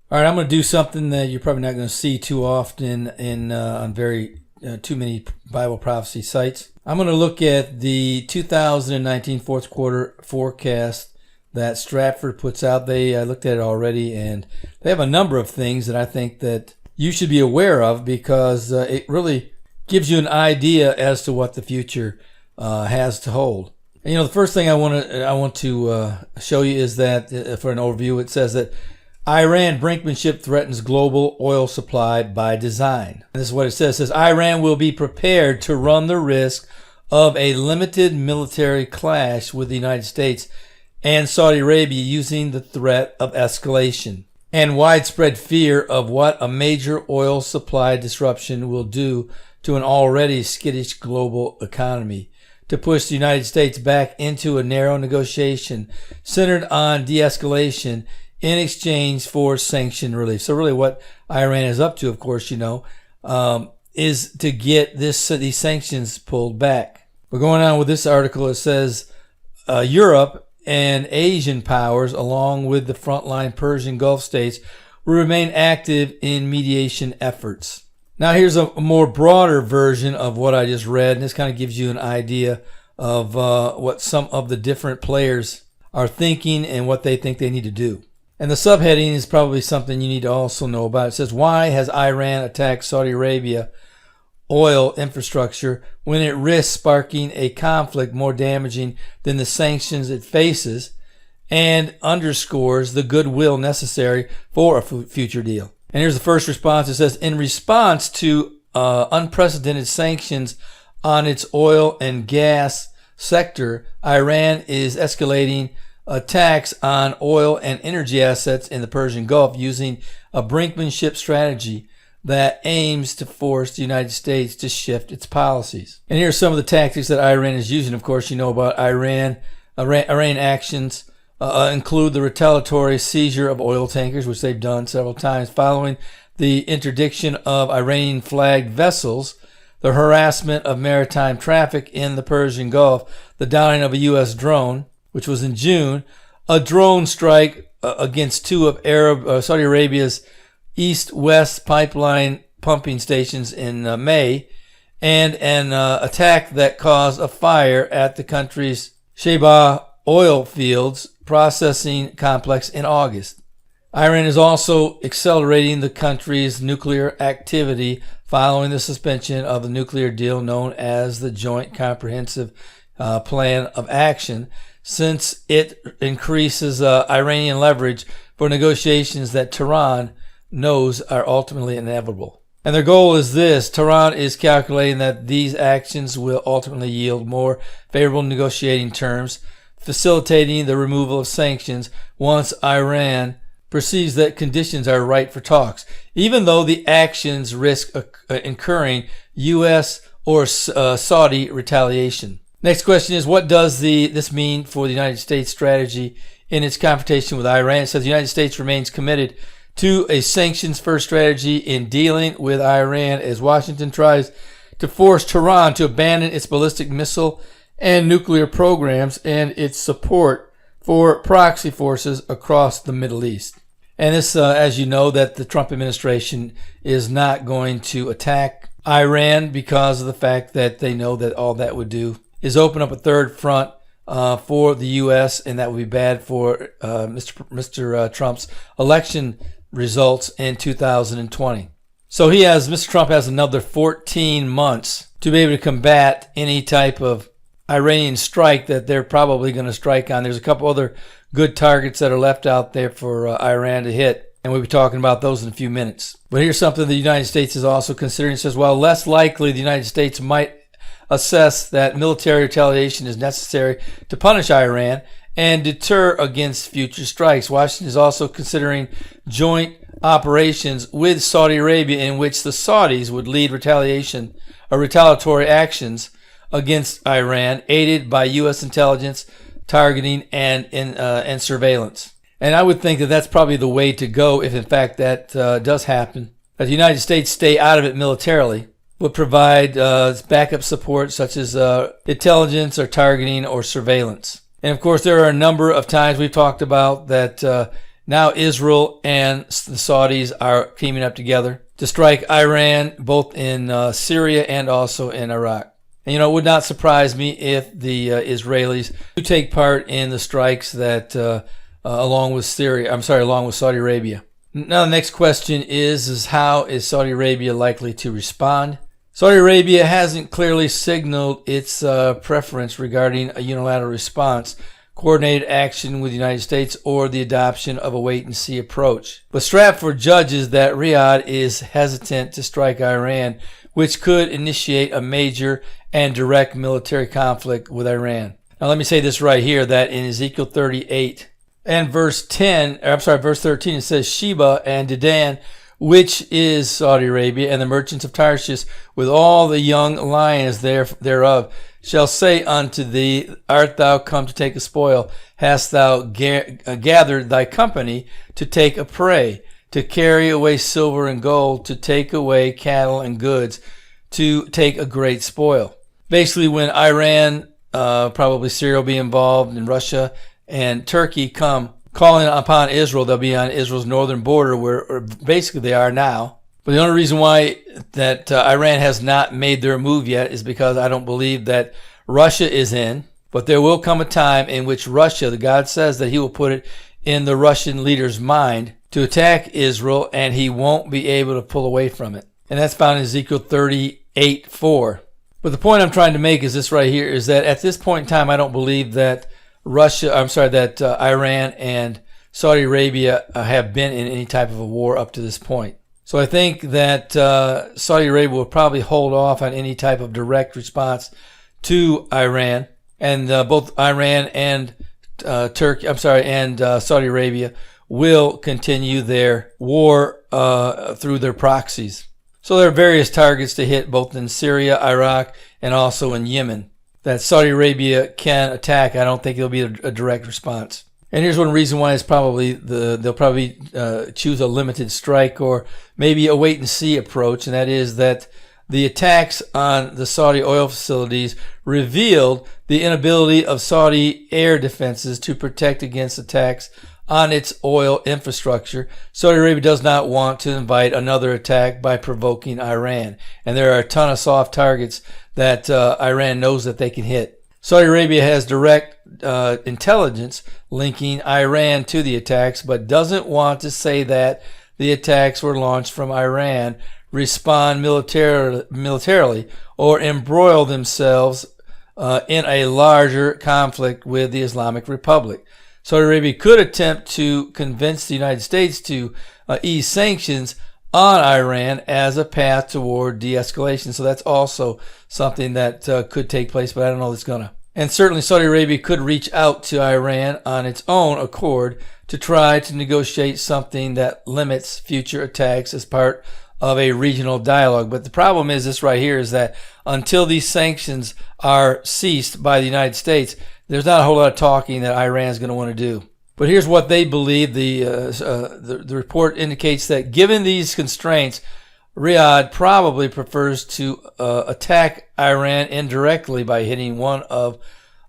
All right, I'm going to do something that you're probably not going to see too often on too many Bible prophecy sites. I'm going to look at the 2019 fourth quarter forecast that Stratford puts out. I looked at it already, and they have a number of things that I think that you should be aware of because it really gives you an idea as to what the future has to hold. And, the first thing I want to show you is that for an overview, it says that Iran brinkmanship threatens global oil supply by design. And this is what it says. It says Iran will be prepared to run the risk of a limited military clash with the United States and Saudi Arabia using the threat of escalation and widespread fear of what a major oil supply disruption will do to an already skittish global economy, to push the United States back into a narrow negotiation centered on de-escalation in exchange for sanction relief. So really what Iran is up to, of course, is to get these sanctions pulled back. But going on with this article, it says Europe and Asian powers, along with the frontline Persian Gulf states, will remain active in mediation efforts. Now here's a more broader version of what I just read, and this kind of gives you an idea of what some of the different players are thinking and what they think they need to do. And the subheading is probably something you need to also know about. It says, why has Iran attacked Saudi Arabia oil infrastructure when it risks sparking a conflict more damaging than the sanctions it faces, and underscores the goodwill necessary for a future deal? And here's the first response. It says, in response to unprecedented sanctions on its oil and gas sector, Iran is escalating attacks on oil and energy assets in the Persian Gulf using a brinkmanship strategy that aims to force the United States to shift its policies. And here are some of the tactics that Iran is using. Of course, you know about Iran actions include the retaliatory seizure of oil tankers, which they've done several times following the interdiction of Iranian-flagged vessels, the harassment of maritime traffic in the Persian Gulf, the downing of a U.S. drone, which was in June, a drone strike against two of Saudi Arabia's east-west pipeline pumping stations in May, and an attack that caused a fire at the country's Sheba oil fields processing complex in August. Iran is also accelerating the country's nuclear activity following the suspension of the nuclear deal known as the Joint Comprehensive Plan of Action, since it increases Iranian leverage for negotiations that Tehran knows are ultimately inevitable. And their goal is this. Tehran is calculating that these actions will ultimately yield more favorable negotiating terms, facilitating the removal of sanctions once Iran perceives that conditions are right for talks, even though the actions risk incurring U.S. or Saudi retaliation. Next question is, what does this mean for the United States strategy in its confrontation with Iran? It says the United States remains committed to a sanctions-first strategy in dealing with Iran as Washington tries to force Tehran to abandon its ballistic missile and nuclear programs and its support for proxy forces across the Middle East. And this, as you know, that the Trump administration is not going to attack Iran because of the fact that they know that all that would do is open up a third front for the U.S., and that would be bad for Mr. Trump's election results in 2020. So Mr. Trump has another 14 months to be able to combat any type of Iranian strike that they're probably going to strike on. There's a couple other good targets that are left out there for Iran to hit, and we'll be talking about those in a few minutes. But here's something the United States is also considering. It says, while less likely the United States might assess that military retaliation is necessary to punish Iran and deter against future strikes, Washington is also considering joint operations with Saudi Arabia in which the Saudis would lead retaliatory actions against Iran, aided by U.S. intelligence, targeting, and surveillance. And I would think that that's probably the way to go if, in fact, that does happen. That the United States stay out of it militarily, would provide backup support such as intelligence or targeting or surveillance. And, of course, there are a number of times we've talked about that Now Israel and the Saudis are teaming up together to strike Iran, both in Syria and also in Iraq. And it would not surprise me if the Israelis do take part in the strikes that along with Saudi Arabia. Now the next question is how is Saudi Arabia likely to respond? Saudi Arabia hasn't clearly signaled its preference regarding a unilateral response, coordinated action with the United States, or the adoption of a wait-and-see approach. But Stratford judges that Riyadh is hesitant to strike Iran, which could initiate a major and direct military conflict with Iran. Now let me say this right here, that in Ezekiel 38 and verse 13, it says, Sheba and Dedan, which is Saudi Arabia, and the merchants of Tarshish, with all the young lions thereof, shall say unto thee, Art thou come to take a spoil? Hast thou gathered thy company to take a prey, to carry away silver and gold, to take away cattle and goods, to take a great spoil? Basically, when Iran, probably Syria will be involved, and Russia and Turkey come calling upon Israel, they'll be on Israel's northern border, where basically they are now. But the only reason why that Iran has not made their move yet is because I don't believe that Russia is in. But there will come a time in which Russia, God says that he will put it in the Russian leader's mind to attack Israel, and he won't be able to pull away from it. And that's found in Ezekiel 38:4. But the point I'm trying to make is this right here, is that at this point in time, I don't believe that Iran and Saudi Arabia have been in any type of a war up to this point. So I think that Saudi Arabia will probably hold off on any type of direct response to Iran, and both Iran and Saudi Arabia will continue their war through their proxies. So there are various targets to hit both in Syria, Iraq, and also in Yemen that Saudi Arabia can attack. I don't think it'll be a direct response. And here's one reason why it's probably they'll probably choose a limited strike or maybe a wait-and-see approach, and that is that the attacks on the Saudi oil facilities revealed the inability of Saudi air defenses to protect against attacks on its oil infrastructure. Saudi Arabia does not want to invite another attack by provoking Iran, and there are a ton of soft targets that Iran knows that they can hit. Saudi Arabia has direct intelligence linking Iran to the attacks, but doesn't want to say that the attacks were launched from Iran, respond militarily, or embroil themselves in a larger conflict with the Islamic Republic. Saudi Arabia could attempt to convince the United States to ease sanctions on Iran as a path toward de-escalation. So that's also something that could take place, but I don't know if it's going to. And certainly Saudi Arabia could reach out to Iran on its own accord to try to negotiate something that limits future attacks as part of a regional dialogue. But the problem is this right here, is that until these sanctions are ceased by the United States, there's not a whole lot of talking that Iran is going to want to do. But here's what they believe. The report indicates that given these constraints, Riyadh probably prefers to attack Iran indirectly by hitting one of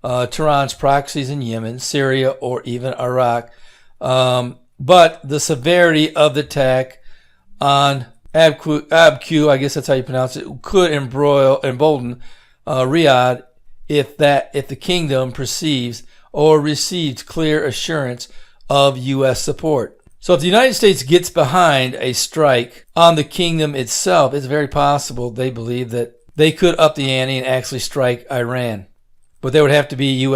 Tehran's proxies in Yemen, Syria, or even Iraq. But the severity of the attack on Abq, I guess that's how you pronounce it, could embolden Riyadh if the kingdom perceives or receives clear assurance of U.S. support. So if the United States gets behind a strike on the kingdom itself, it's very possible, they believe, that they could up the ante and actually strike Iran. But there would have to be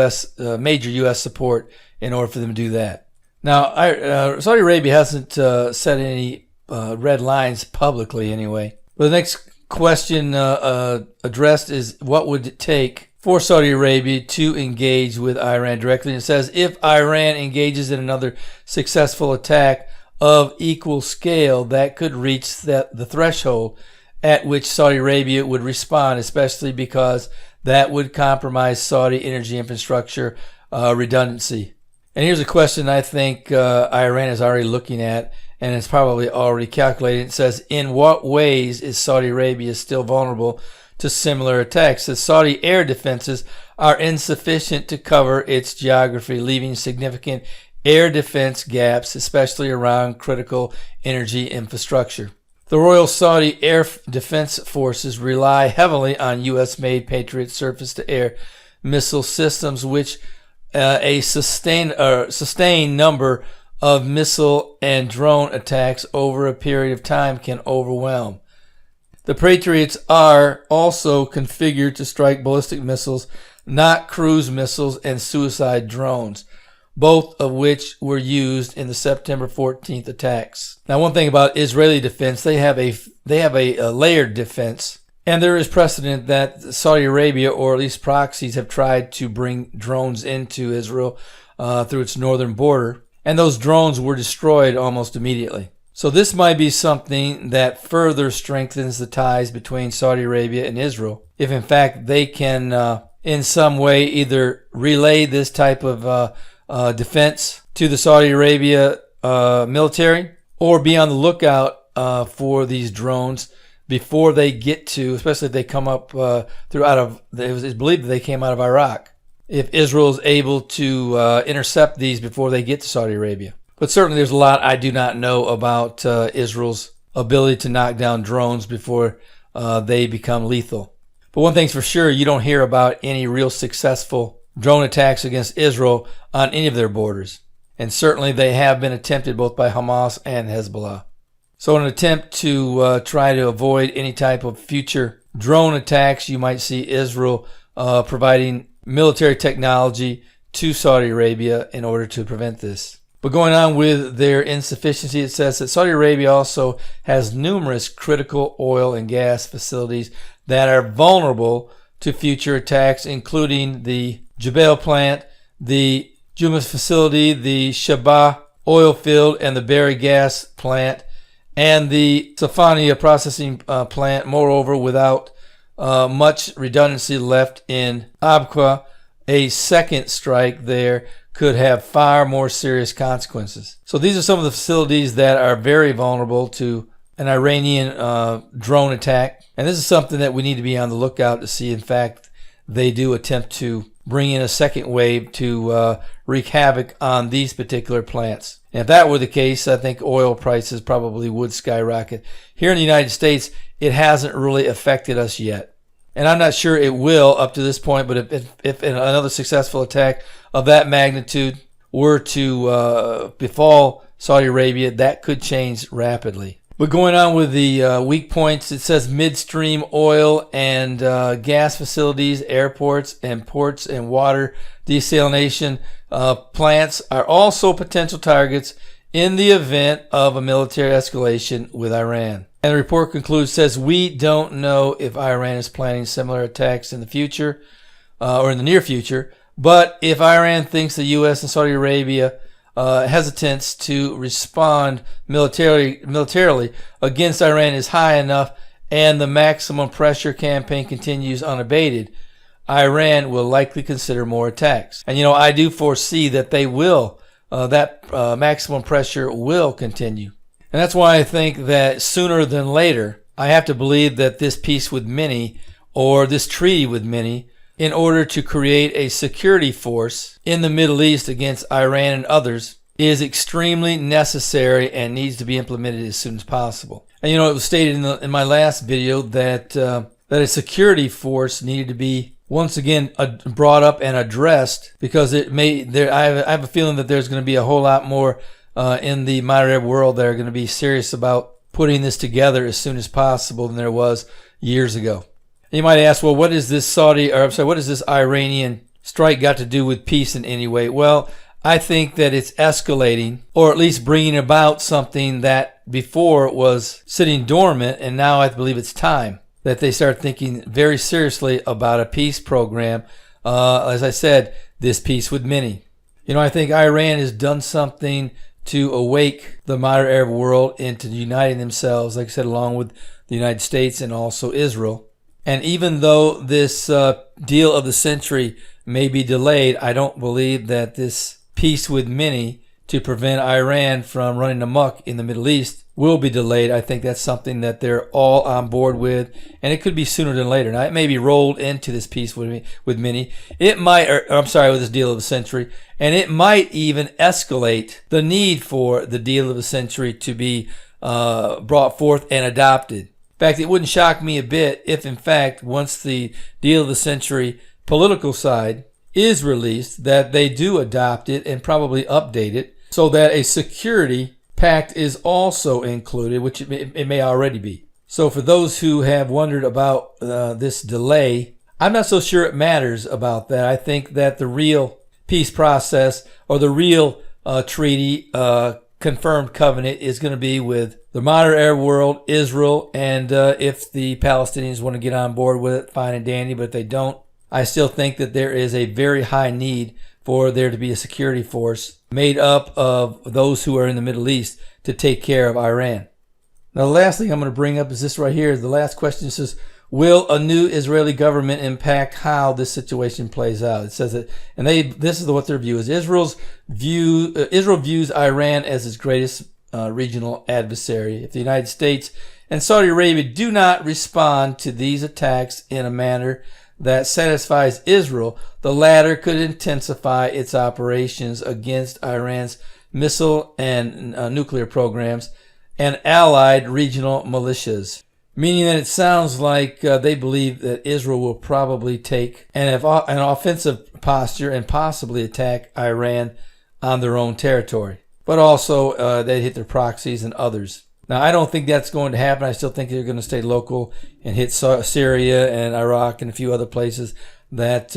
major U.S. support in order for them to do that. Now, Saudi Arabia hasn't set any red lines publicly anyway. But the next question addressed is, what would it take for Saudi Arabia to engage with Iran directly? And it says, if Iran engages in another successful attack of equal scale, that could reach the threshold at which Saudi Arabia would respond, especially because that would compromise Saudi energy infrastructure redundancy. And here's a question I think Iran is already looking at, and it's probably already calculated. It says, in what ways is Saudi Arabia still vulnerable to similar attacks? The Saudi air defenses are insufficient to cover its geography, leaving significant air defense gaps, especially around critical energy infrastructure. The Royal Saudi Air Defense Forces rely heavily on U.S.-made Patriot surface-to-air missile systems, which a sustained number of missile and drone attacks over a period of time can overwhelm. The Patriots are also configured to strike ballistic missiles, not cruise missiles and suicide drones, both of which were used in the September 14th attacks. Now, one thing about Israeli defense, they have a layered defense, and there is precedent that Saudi Arabia, or at least proxies, have tried to bring drones into Israel through its northern border, and those drones were destroyed almost immediately. So this might be something that further strengthens the ties between Saudi Arabia and Israel, if in fact they can in some way either relay this type of defense to the Saudi Arabia military, or be on the lookout for these drones before they get to, especially if they come up it's believed that they came out of Iraq. If Israel is able to intercept these before they get to Saudi Arabia. But certainly there's a lot I do not know about Israel's ability to knock down drones before they become lethal. But one thing's for sure, you don't hear about any real successful drone attacks against Israel on any of their borders. And certainly they have been attempted both by Hamas and Hezbollah. So in an attempt to try to avoid any type of future drone attacks, you might see Israel providing military technology to Saudi Arabia in order to prevent this. But going on with their insufficiency, it says that Saudi Arabia also has numerous critical oil and gas facilities that are vulnerable to future attacks, including the Jebel plant, the Jumas facility, the Shabah oil field, and the Berry gas plant, and the Safania processing plant. Moreover, without much redundancy left in Abqa, a second strike there could have far more serious consequences. So these are some of the facilities that are very vulnerable to an Iranian drone attack. And this is something that we need to be on the lookout to see, in fact, they do attempt to bring in a second wave to wreak havoc on these particular plants. And if that were the case, I think oil prices probably would skyrocket. Here in the United States, it hasn't really affected us yet. And I'm not sure it will up to this point, but if another successful attack of that magnitude were to befall Saudi Arabia, that could change rapidly. But going on with the weak points, it says midstream oil and gas facilities, airports and ports and water desalination plants are also potential targets in the event of a military escalation with Iran. And the report concludes, says, we don't know if Iran is planning similar attacks in the future or in the near future, but if Iran thinks the U.S. and Saudi Arabia hesitance to respond militarily against Iran is high enough and the maximum pressure campaign continues unabated, Iran will likely consider more attacks. And I do foresee that they will, that maximum pressure will continue. And that's why I think that sooner than later, I have to believe that this peace with many, or this treaty with many, in order to create a security force in the Middle East against Iran and others, is extremely necessary and needs to be implemented as soon as possible. And it was stated in my last video that a security force needed to be once again brought up and addressed, because I have a feeling that there's going to be a whole lot more in the modern Arab world that are going to be serious about putting this together as soon as possible than there was years ago. And you might ask, well, what is this Iranian strike got to do with peace in any way? Well, I think that it's escalating, or at least bringing about something that before was sitting dormant, and now I believe it's time that they start thinking very seriously about a peace program. As I said, this peace with many. I think Iran has done something to awake the modern Arab world into uniting themselves, like I said, along with the United States and also Israel. And even though this deal of the century may be delayed, I don't believe that this peace with many to prevent Iran from running amok in the Middle East will be delayed. I think that's something that they're all on board with, and it could be sooner than later. Now, it may be rolled into this peace with many. It might, with this deal of the century, and it might even escalate the need for the deal of the century to be brought forth and adopted. In fact, it wouldn't shock me a bit if, in fact, once the deal of the century political side is released, that they do adopt it and probably update it so that a security pact is also included, which it may already be. So for those who have wondered about this delay, I'm not so sure it matters about that. I think that the real peace process or the real treaty confirmed covenant is going to be with the modern Arab world, Israel, and if the Palestinians want to get on board with it, fine and dandy, but if they don't, I still think that there is a very high need for there to be a security force made up of those who are in the Middle East to take care of Iran. Now, the last thing I'm going to bring up is this right here. The last question says, will a new Israeli government impact how this situation plays out? It says that, and this is what their view is. Israel views Iran as its greatest regional adversary. If the United States and Saudi Arabia do not respond to these attacks in a manner that satisfies Israel, the latter could intensify its operations against Iran's missile and nuclear programs and allied regional militias. Meaning that it sounds like they believe that Israel will probably take an offensive posture and possibly attack Iran on their own territory. But also they hit their proxies and others. Now, I don't think that's going to happen. I still think they're going to stay local and hit Syria and Iraq and a few other places that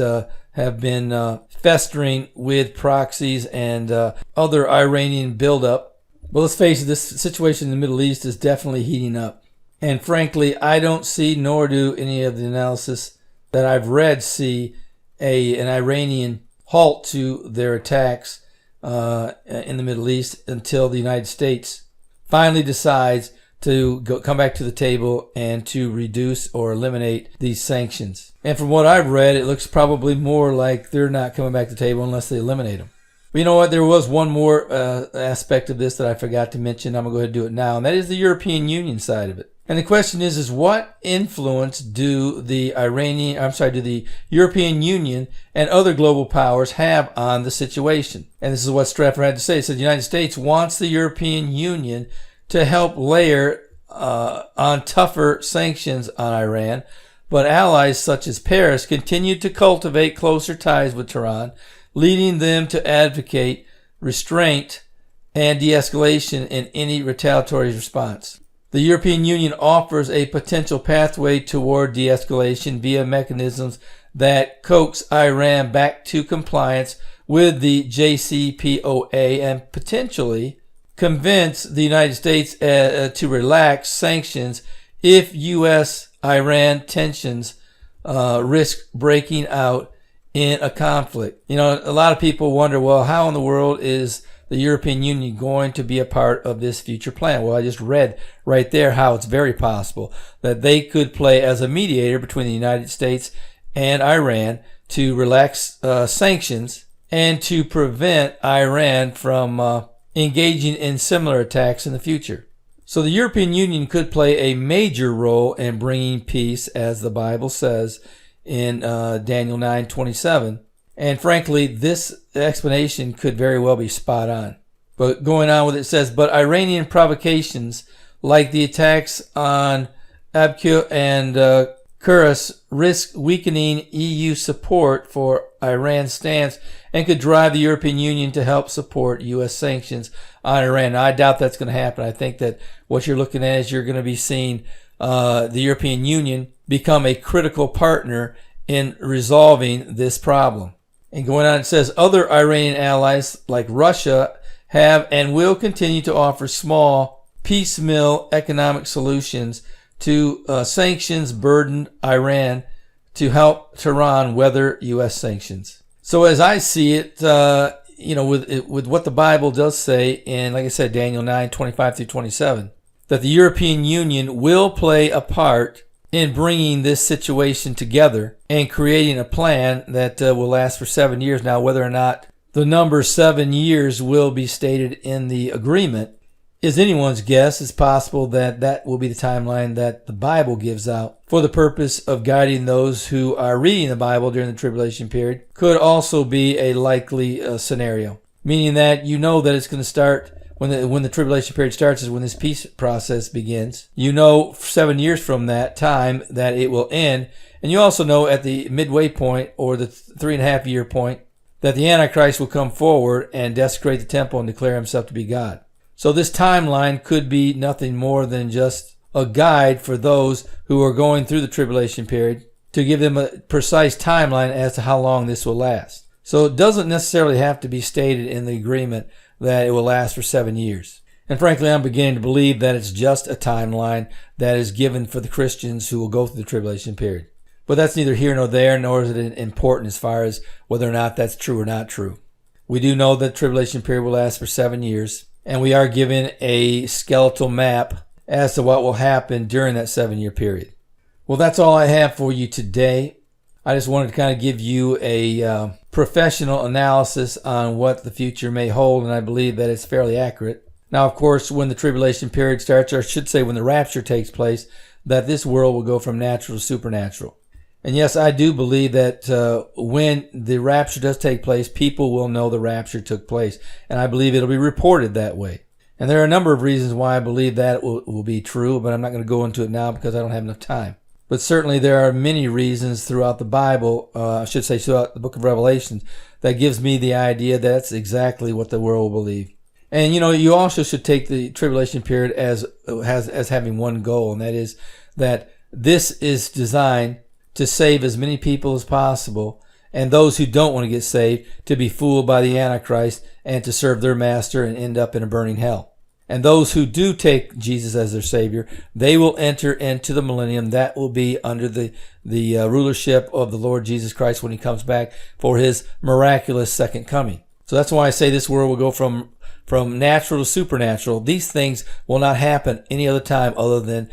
have been festering with proxies and other Iranian buildup. But let's face it, this situation in the Middle East is definitely heating up. And frankly, I don't see, nor do any of the analysis that I've read see an Iranian halt to their attacks in the Middle East until the United States finally decides to come back to the table and to reduce or eliminate these sanctions. And from what I've read, it looks probably more like they're not coming back to the table unless they eliminate them. But you know what? There was one more aspect of this that I forgot to mention. I'm going to go ahead and do it now, and that is the European Union side of it. And the question is what influence do the European Union and other global powers have on the situation? And this is what Stratford had to say. He said the United States wants the European Union to help layer on tougher sanctions on Iran, but allies such as Paris continue to cultivate closer ties with Tehran, leading them to advocate restraint and de-escalation in any retaliatory response. The European Union offers a potential pathway toward de-escalation via mechanisms that coax Iran back to compliance with the JCPOA and potentially convince the United States to relax sanctions if U.S.-Iran tensions risk breaking out in a conflict. You know, a lot of people wonder, well, how in the world is the European Union going to be a part of this future plan? Well, I just read right there how it's very possible that they could play as a mediator between the United States and Iran to relax sanctions and to prevent Iran from engaging in similar attacks in the future. So the European Union could play a major role in bringing peace, as the Bible says in Daniel 9:27. And frankly, this explanation could very well be spot on. But going on with it, says, but Iranian provocations like the attacks on Abqua and Kursk risk weakening EU support for Iran's stance and could drive the European Union to help support U.S. sanctions on Iran. Now, I doubt that's going to happen. I think that what you're looking at is you're going to be seeing the European Union become a critical partner in resolving this problem. And going on, it says other Iranian allies like Russia have and will continue to offer small, piecemeal economic solutions to sanctions-burdened Iran to help Tehran weather U.S. sanctions. So as I see it, with what the Bible does say in, like I said, Daniel 9:25-27, that the European Union will play a part in bringing this situation together and creating a plan that will last for 7 years. Now, whether or not the number 7 years will be stated in the agreement is anyone's guess. It's possible that that will be the timeline that the Bible gives out for the purpose of guiding those who are reading the Bible during the tribulation period. Could also be a likely scenario, meaning that you know that it's going to start when the tribulation period starts is when this peace process begins. You know 7 years from that time that it will end, and you also know at the midway point or the 3.5 year point that the Antichrist will come forward and desecrate the temple and declare himself to be God. So this timeline could be nothing more than just a guide for those who are going through the tribulation period to give them a precise timeline as to how long this will last. So it doesn't necessarily have to be stated in the agreement that it will last for 7 years. And frankly, I'm beginning to believe that it's just a timeline that is given for the Christians who will go through the tribulation period. But that's neither here nor there, nor is it important as far as whether or not that's true or not true. We do know that the tribulation period will last for 7 years, and we are given a skeletal map as to what will happen during that 7 year period. Well, that's all I have for you today. I just wanted to kind of give you a professional analysis on what the future may hold, and I believe that it's fairly accurate. Now, of course, when the tribulation period starts, or I should say when the rapture takes place, that this world will go from natural to supernatural. And yes, I do believe that when the rapture does take place, people will know the rapture took place. And I believe it'll be reported that way. And there are a number of reasons why I believe that will be true, but I'm not going to go into it now because I don't have enough time. But certainly there are many reasons throughout the Bible, I should say throughout the book of Revelation, that gives me the idea that's exactly what the world will believe. And you also should take the tribulation period as having one goal, and that is that this is designed to save as many people as possible, and those who don't want to get saved to be fooled by the Antichrist and to serve their master and end up in a burning hell. And those who do take Jesus as their Savior, they will enter into the millennium. That will be under the rulership of the Lord Jesus Christ when he comes back for his miraculous second coming. So that's why I say this world will go from natural to supernatural. These things will not happen any other time other than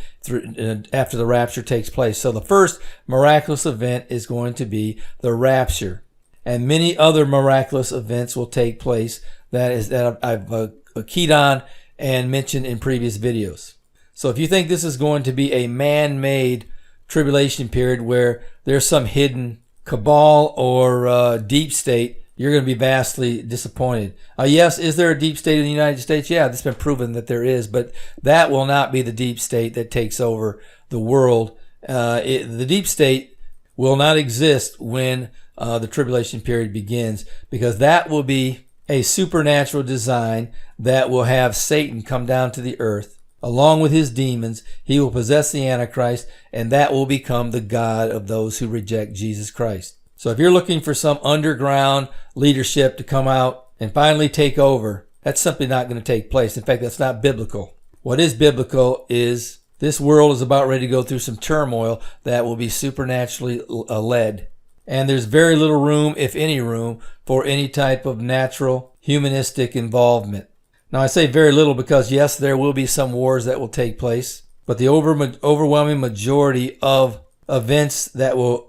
after the rapture takes place. So the first miraculous event is going to be the rapture. And many other miraculous events will take place that I've keyed on and mentioned in previous videos. So if you think this is going to be a man-made tribulation period where there's some hidden cabal or deep state, you're going to be vastly disappointed. Yes, is there a deep state in the United States? Yeah, it's been proven that there is, but that will not be the deep state that takes over the world. The deep state will not exist when the tribulation period begins, because that will be a supernatural design that will have Satan come down to the earth. Along with his demons, he will possess the Antichrist, and that will become the God of those who reject Jesus Christ. So if you're looking for some underground leadership to come out and finally take over, that's simply not going to take place. In fact, that's not biblical. What is biblical is this world is about ready to go through some turmoil that will be supernaturally led. And there's very little room, if any room, for any type of natural humanistic involvement. Now, I say very little because, yes, there will be some wars that will take place, but the overwhelming majority of events that will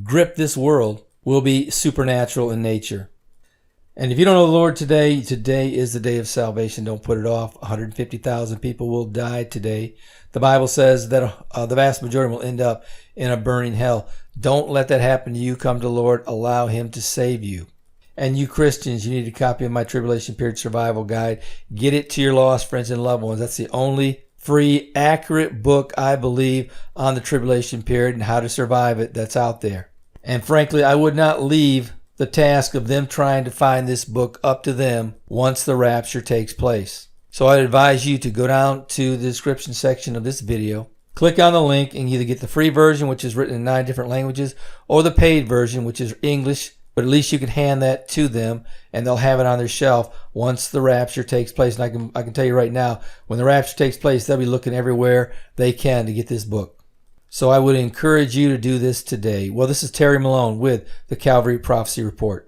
grip this world will be supernatural in nature. And if you don't know the Lord today is the day of salvation. Don't put it off. 150,000 people will die today. The Bible says that the vast majority will end up in a burning hell. Don't let that happen to you. Come to the Lord. Allow him to save you. And you Christians, you need a copy of my Tribulation Period Survival Guide. Get it to your lost friends and loved ones. That's the only free, accurate book, I believe, on the tribulation period and how to survive it that's out there. And frankly, I would not leave the task of them trying to find this book up to them once the rapture takes place. So I'd advise you to go down to the description section of this video, click on the link, and either get the free version, which is written in 9 different languages, or the paid version, which is English, but at least you can hand that to them and they'll have it on their shelf once the rapture takes place. And I can tell you right now, when the rapture takes place, they'll be looking everywhere they can to get this book. So I would encourage you to do this today. Well, this is Terry Malone with the Calvary Prophecy Report.